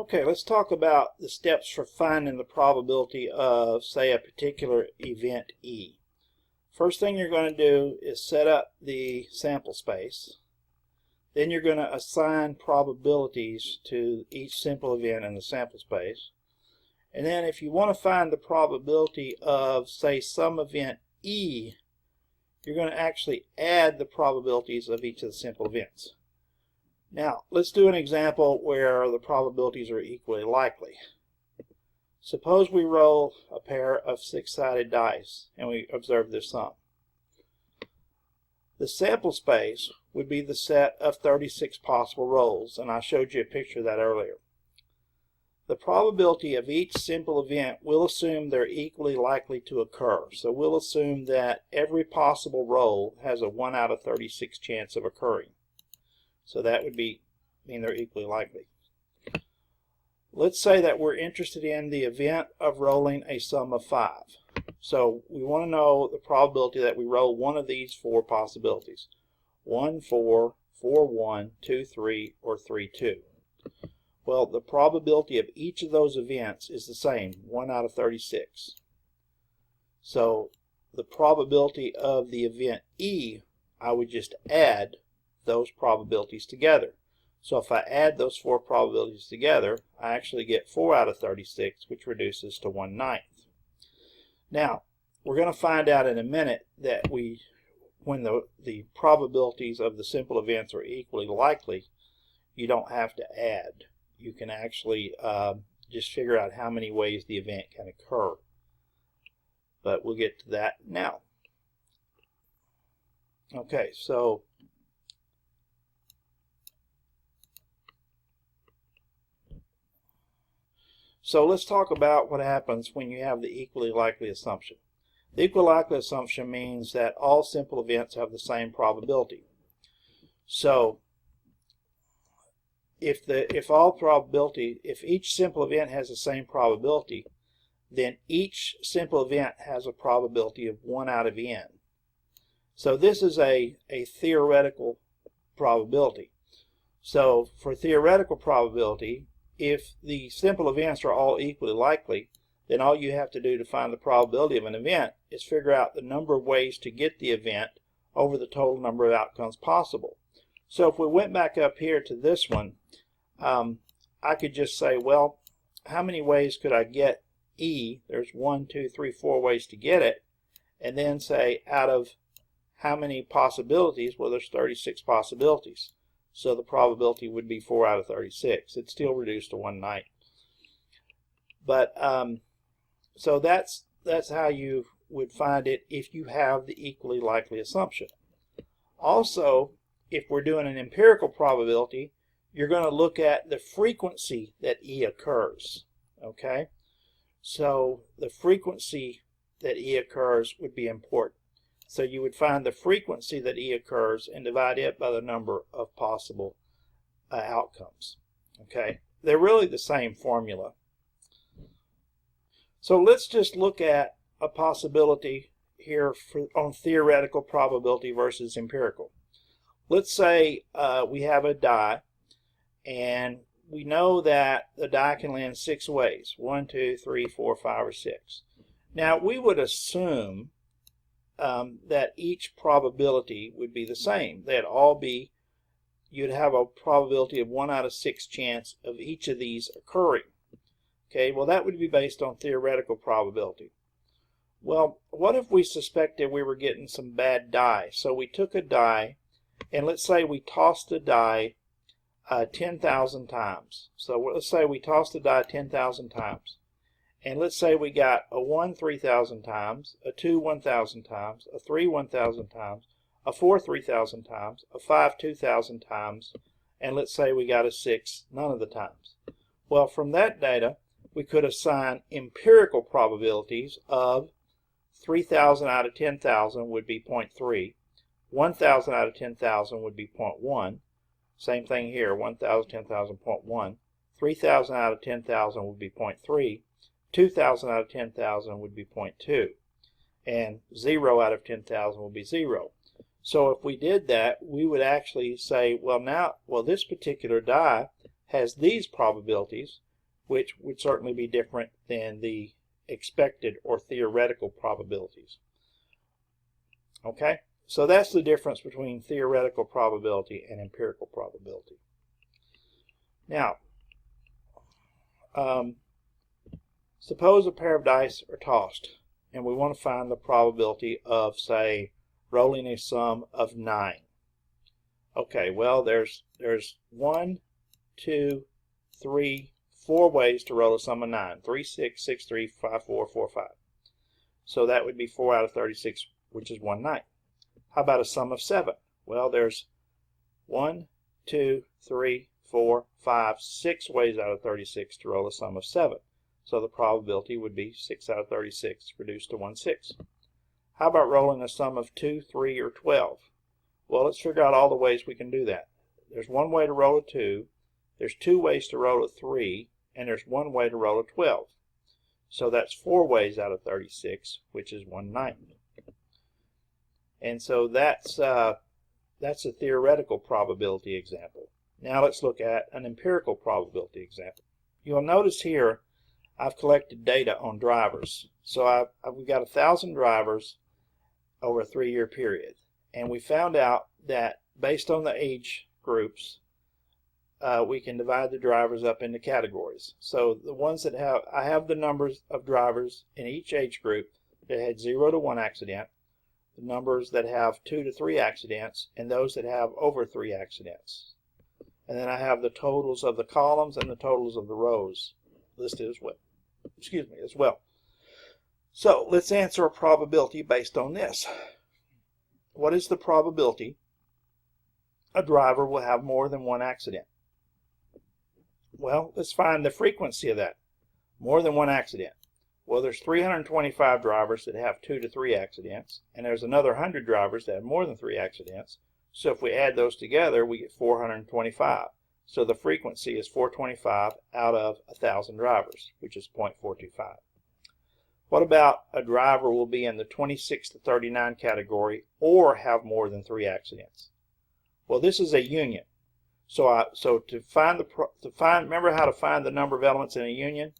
Okay, let's talk about the steps for finding the probability of, say, a particular event E. First thing you're going to do is set up the sample space. Then you're going to assign probabilities to each simple event in the sample space. And then if you want to find the probability of, say, some event E, you're going to actually add the probabilities of each of the simple events. Now, let's do an example where the probabilities are equally likely. Suppose we roll a pair of six-sided dice and we observe this sum. The sample space would be the set of 36 possible rolls, and I showed you a picture of that earlier. The probability of each simple event will assume they're equally likely to occur. So we'll assume that every possible roll has a 1 out of 36 chance of occurring. So that would mean they're equally likely. Let's say that we're interested in the event of rolling a sum of 5. So we want to know the probability that we roll one of these four possibilities. 1, 4, 4, 1, 2, 3, or 3, 2. Well, the probability of each of those events is the same, 1 out of 36. So the probability of the event E, I would just add those probabilities together. So if I add those four probabilities together, I actually get 4 out of 36, which reduces to 1/9. Now, we're going to find out in a minute that when the probabilities of the simple events are equally likely, you don't have to add. You can actually just figure out how many ways the event can occur. But we'll get to that now. Okay, so let's talk about what happens when you have the equally likely assumption. The equally likely assumption means that all simple events have the same probability. So if each simple event has the same probability, then each simple event has a probability of 1 out of n. So this is a theoretical probability. So for theoretical probability, if the simple events are all equally likely, then all you have to do to find the probability of an event is figure out the number of ways to get the event over the total number of outcomes possible. So if we went back up here to this one, I could just say, well, how many ways could I get E? There's 1, 2, 3, 4 ways to get it. And then say, out of how many possibilities? Well, there's 36 possibilities. So the probability would be 4 out of 36. It's still reduced to 1/9. But so that's how you would find it if you have the equally likely assumption. Also, if we're doing an empirical probability, you're going to look at the frequency that E occurs. Okay? So the frequency that E occurs would be important. So you would find the frequency that E occurs and divide it by the number of possible outcomes. Okay? They're really the same formula. So let's just look at a possibility here on theoretical probability versus empirical. Let's say we have a die, and we know that the die can land 6 ways. 1, 2, 3, 4, 5, or 6. Now we would assume that each probability would be the same. They'd all be, you'd have a probability of 1 out of 6 chance of each of these occurring. Okay, well that would be based on theoretical probability. Well, what if we suspected we were getting some bad die? So we took a die, and let's say we tossed the die 10,000 times. So let's say we tossed the die 10,000 times. And let's say we got a 1 3,000 times, a 2 1,000 times, a 3 1,000 times, a 4 3,000 times, a 5 2,000 times, and let's say we got a 6 none of the times. Well, from that data, we could assign empirical probabilities of 3,000 out of 10,000 would be 0.3, 1,000 out of 10,000 would be 0.1, same thing here, 1,000, 10,000, 0.1, 3,000 out of 10,000 would be 0.3, 2,000 out of 10,000 would be 0.2, and 0 out of 10,000 would be 0. So if we did that, we would actually say, well, this particular die has these probabilities, which would certainly be different than the expected or theoretical probabilities. Okay, so that's the difference between theoretical probability and empirical probability. Now, suppose a pair of dice are tossed and we want to find the probability of, say, rolling a sum of 9. Okay, well, there's 1, 2, 3, 4 ways to roll a sum of 9. 3, 6, 6, 3, 5, 4, 4, 5. So that would be 4 out of 36, which is 1/9. How about a sum of 7? Well, there's 1, 2, 3, 4, 5, 6 ways out of 36 to roll a sum of 7. So the probability would be 6 out of 36 reduced to 1/6. How about rolling a sum of 2, 3, or 12? Well, let's figure out all the ways we can do that. There's one way to roll a 2, there's 2 ways to roll a 3, and there's 1 way to roll a 12. So that's 4 ways out of 36, which is 1/9. And so that's a theoretical probability example. Now let's look at an empirical probability example. You'll notice here I've collected data on drivers. So we've got 1,000 drivers over a 3-year period. And we found out that based on the age groups, we can divide the drivers up into categories. So the ones that I have the numbers of drivers in each age group that had 0 to 1 accident, the numbers that have 2 to 3 accidents, and those that have over 3 accidents. And then I have the totals of the columns and the totals of the rows listed as well. As well. So let's answer a probability based on this. What is the probability a driver will have more than 1 accident? Well, let's find the frequency of that. More than 1 accident. Well, there's 325 drivers that have 2 to 3 accidents, and there's another 100 drivers that have more than 3 accidents. So if we add those together, we get 425. So the frequency is 425 out of 1,000 drivers, which is 0.425. What about a driver will be in the 26 to 39 category or have more than 3 accidents? Well, this is a union. So remember how to find the number of elements in a union?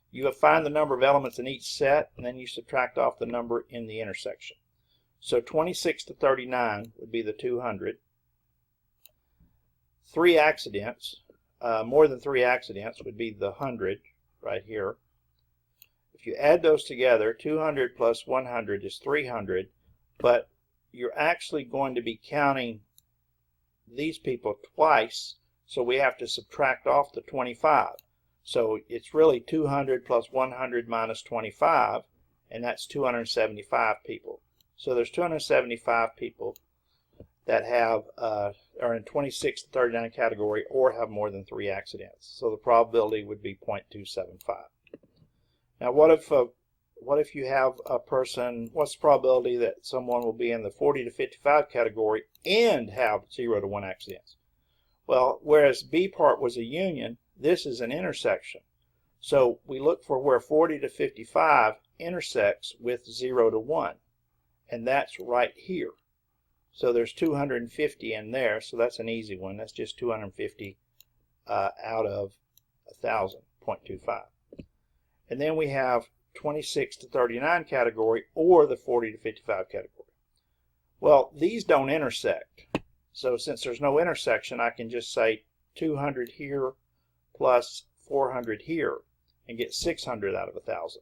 You find the number of elements in each set, and then you subtract off the number in the intersection. So 26 to 39 would be the 200. 3 accidents, more than 3 accidents would be the 100 right here. If you add those together, 200 plus 100 is 300, but you're actually going to be counting these people twice, so we have to subtract off the 25. So it's really 200 plus 100 minus 25, and that's 275 people. So there's 275 people that are in 26 to 39 category or have more than 3 accidents. So the probability would be 0.275. Now what if you have a person, what's the probability that someone will be in the 40 to 55 category and have 0 to 1 accidents? Well, whereas B part was a union, this is an intersection. So we look for where 40 to 55 intersects with 0 to 1, and that's right here. So there's 250 in there, so that's an easy one. That's just 250 out of 1,000, 0.25. And then we have 26 to 39 category or the 40 to 55 category. Well, these don't intersect. So since there's no intersection, I can just say 200 here plus 400 here and get 600 out of 1,000.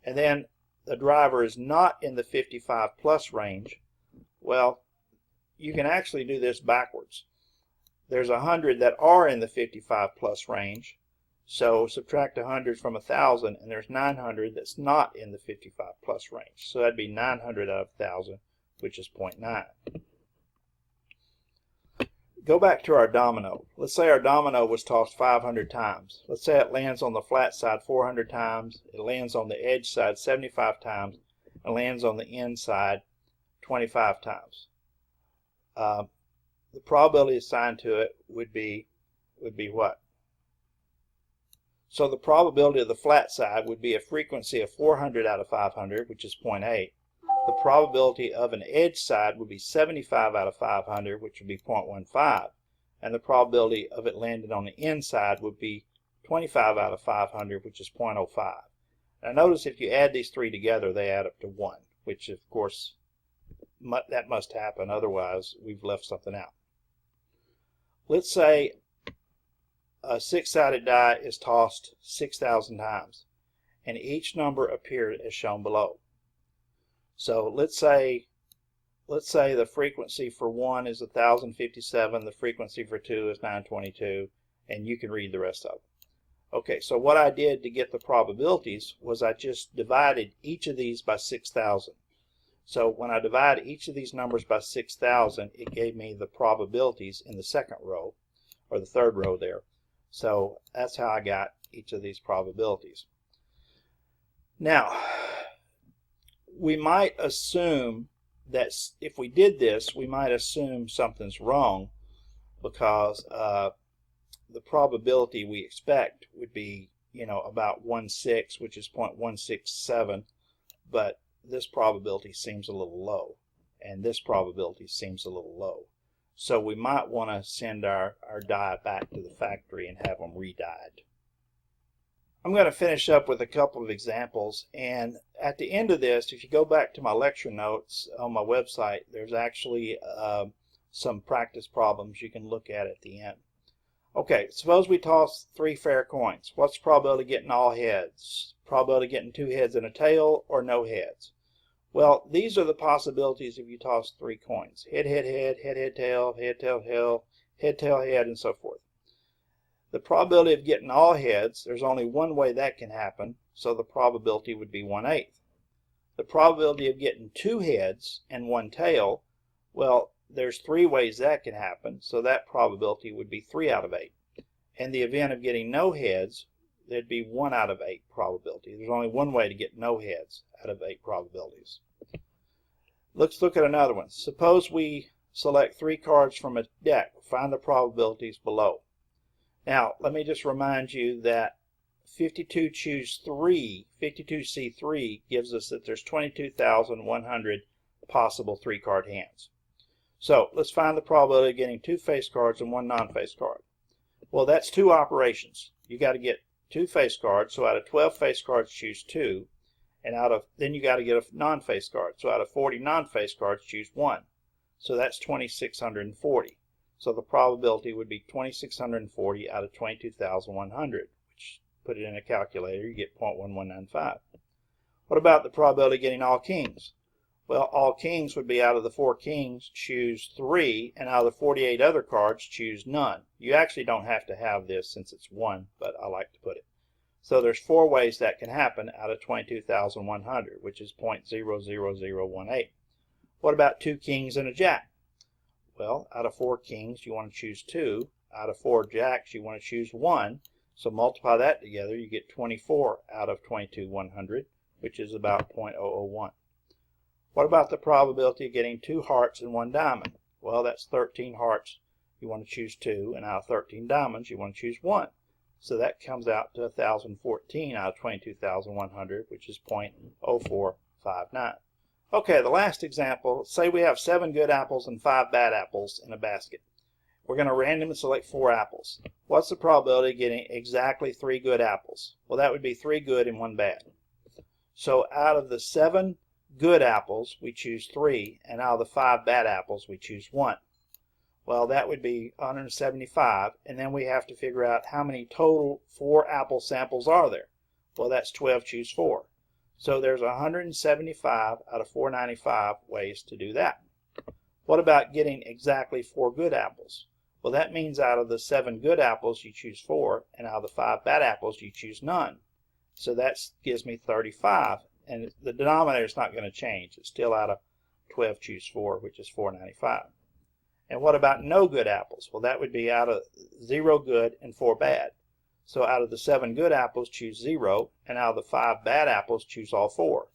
And then the driver is not in the 55 plus range. Well, you can actually do this backwards. There's 100 that are in the 55 plus range. So subtract 100 from 1,000, and there's 900 that's not in the 55 plus range. So that'd be 900 out of 1,000, which is 0.9. Go back to our domino. Let's say our domino was tossed 500 times. Let's say it lands on the flat side 400 times, it lands on the edge side 75 times, and lands on the inside 25 times. The probability assigned to it would be what? So the probability of the flat side would be a frequency of 400 out of 500, which is 0.8. The probability of an edge side would be 75 out of 500, which would be 0.15. And the probability of it landing on the inside would be 25 out of 500, which is 0.05. Now notice if you add these three together, they add up to 1, which of course that must happen, otherwise we've left something out. Let's say a 6-sided die is tossed 6,000 times, and each number appeared as shown below. So let's say the frequency for 1 is 1057, the frequency for 2 is 922, and you can read the rest of them. Okay, so what I did to get the probabilities was I just divided each of these by 6,000. So when I divide each of these numbers by 6,000, it gave me the probabilities in the second row, or the third row there. So that's how I got each of these probabilities. Now, we might assume that if we did this, we might assume something's wrong, because the probability we expect would be, about 1/6, which is 0.167, but this probability seems a little low, and this probability seems a little low. So we might want to send our die back to the factory and have them re-died. I'm going to finish up with a couple of examples, and at the end of this, if you go back to my lecture notes on my website, there's actually some practice problems you can look at the end. Okay, suppose we toss 3 fair coins. What's the probability of getting all heads? Probability of getting 2 heads and a tail, or no heads? Well, these are the possibilities if you toss 3 coins. Head, head, head, head, head, tail, head, tail, tail, head, tail, head, and so forth. The probability of getting all heads, there's only one way that can happen, so the probability would be 1/8. The probability of getting 2 heads and 1 tail, well, there's 3 ways that can happen, so that probability would be 3 out of 8. In the event of getting no heads, there'd be 1 out of 8 probability. There's only one way to get no heads out of 8 probabilities. Let's look at another one. Suppose we select 3 cards from a deck. Find the probabilities below. Now, let me just remind you that 52C3 gives us that there's 22,100 possible 3-card hands. So let's find the probability of getting 2 face cards and 1 non-face card. Well, that's 2 operations. You got to get 2 face cards, so out of 12 face cards, choose 2, and then you got to get a non-face card. So out of 40 non-face cards, choose 1. So that's 2,640. So the probability would be 2,640 out of 22,100, which, put it in a calculator, you get 0.1195. What about the probability of getting all kings? Well, all kings would be out of the 4 kings, choose 3, and out of the 48 other cards, choose none. You actually don't have to have this since it's 1, but I like to put it. So there's 4 ways that can happen out of 22,100, which is 0.00018. What about 2 kings and a jack? Well, out of 4 kings, you want to choose 2. Out of 4 jacks, you want to choose 1. So multiply that together, you get 24 out of 22,100, which is about 0.001. What about the probability of getting 2 hearts and 1 diamond? Well, that's 13 hearts. You want to choose 2, and out of 13 diamonds, you want to choose 1. So that comes out to 1,014 out of 22,100, which is 0.0459. Okay, the last example, say we have 7 good apples and 5 bad apples in a basket. We're going to randomly select 4 apples. What's the probability of getting exactly 3 good apples? Well, that would be 3 good and 1 bad. So out of the 7 good apples, we choose 3, and out of the 5 bad apples, we choose 1. Well, that would be 175, and then we have to figure out how many total 4 apple samples are there. Well, that's 12, choose 4. So there's 175 out of 495 ways to do that. What about getting exactly 4 good apples? Well, that means out of the 7 good apples, you choose 4, and out of the 5 bad apples, you choose none. So that gives me 35, and the denominator is not going to change. It's still out of 12, choose 4, which is 495. And what about no good apples? Well, that would be out of 0 good and 4 bad. So out of the 7 good apples, choose 0, and out of the 5 bad apples, choose all 4.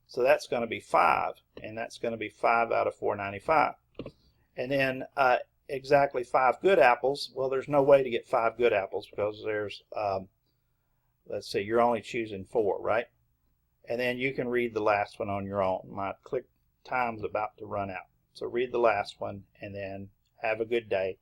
So that's going to be 5, and that's going to be 5 out of 495. And then exactly 5 good apples, well, there's no way to get 5 good apples because there's, let's see, you're only choosing 4, right? And then you can read the last one on your own. My click time's about to run out. So read the last one, and then have a good day.